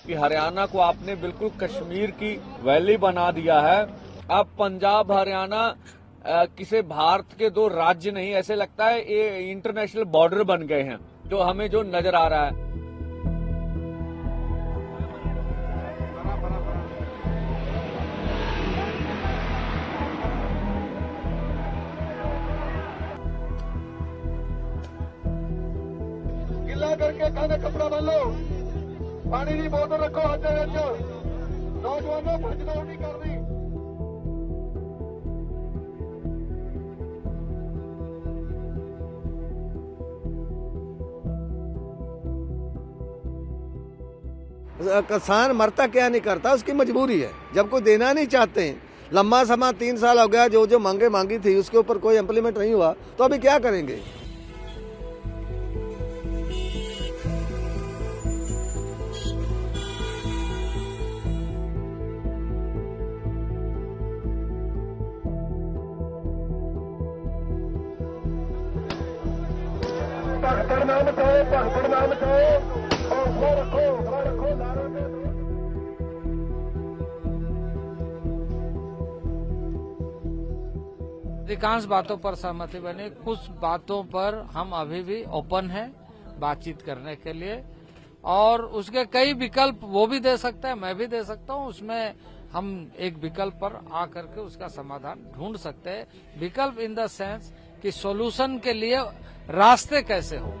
कि हरियाणा को आपने बिल्कुल कश्मीर की वैली बना दिया है। अब पंजाब हरियाणा किसी भारत के दो राज्य नहीं, ऐसे लगता है ये इंटरनेशनल बॉर्डर बन गए हैं, जो हमें जो नजर आ रहा है। गिला करके खाना कपड़ा बन लो, पानी की बोतल रखो हाथ में, नौजवानों भजदौड़ नहीं करनी। किसान मरता क्या नहीं करता, उसकी मजबूरी है। जब कोई देना नहीं चाहते हैं, लंबा समय 3 साल हो गया, जो मांगी थी उसके ऊपर कोई इम्प्लीमेंट नहीं हुआ, तो अभी क्या करेंगे। भगदड़ ना मचाओ, भगदड़ ना मचाओ, हौसला रखो, हौसला रखो, नारा दे दो। अधिकांश बातों पर सहमति बनी, कुछ बातों पर हम अभी भी ओपन हैं बातचीत करने के लिए, और उसके कई विकल्प वो भी दे सकता है, मैं भी दे सकता हूं। उसमें हम एक विकल्प पर आकर के उसका समाधान ढूंढ सकते हैं। विकल्प इन द सेंस कि सॉल्यूशन के लिए रास्ते कैसे हो।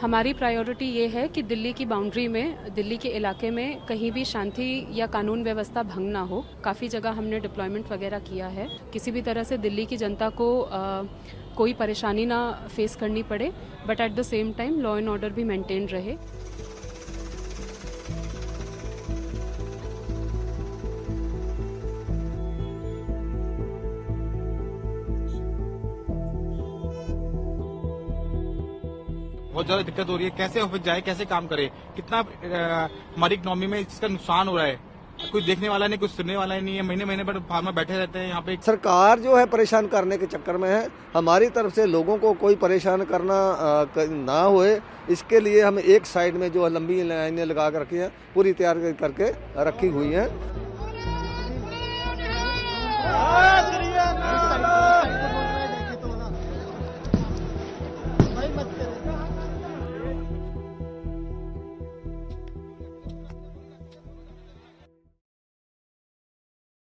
हमारी प्रायोरिटी ये है कि दिल्ली की बाउंड्री में, दिल्ली के इलाके में कहीं भी शांति या कानून व्यवस्था भंग ना हो। काफ़ी जगह हमने डिप्लॉयमेंट वगैरह किया है, किसी भी तरह से दिल्ली की जनता को कोई परेशानी ना फेस करनी पड़े, but at the same time law and order भी मेंटेन रहे। बहुत ज्यादा दिक्कत हो रही है, कैसे ऑफिस जाए, कैसे काम करे, कितना हमारी इकोनॉमी में इसका नुकसान हो रहा है। कोई देखने वाला नहीं, कुछ सुनने वाला नहीं है। महीने महीने पर फार्मर बैठे रहते हैं यहाँ पे। सरकार जो है परेशान करने के चक्कर में है। हमारी तरफ से लोगों को कोई परेशान करना ना होए, इसके लिए हम एक साइड में जो लंबी लाइनें लगा कर रखी हैं, पूरी तैयार करके रखी हुई हैं।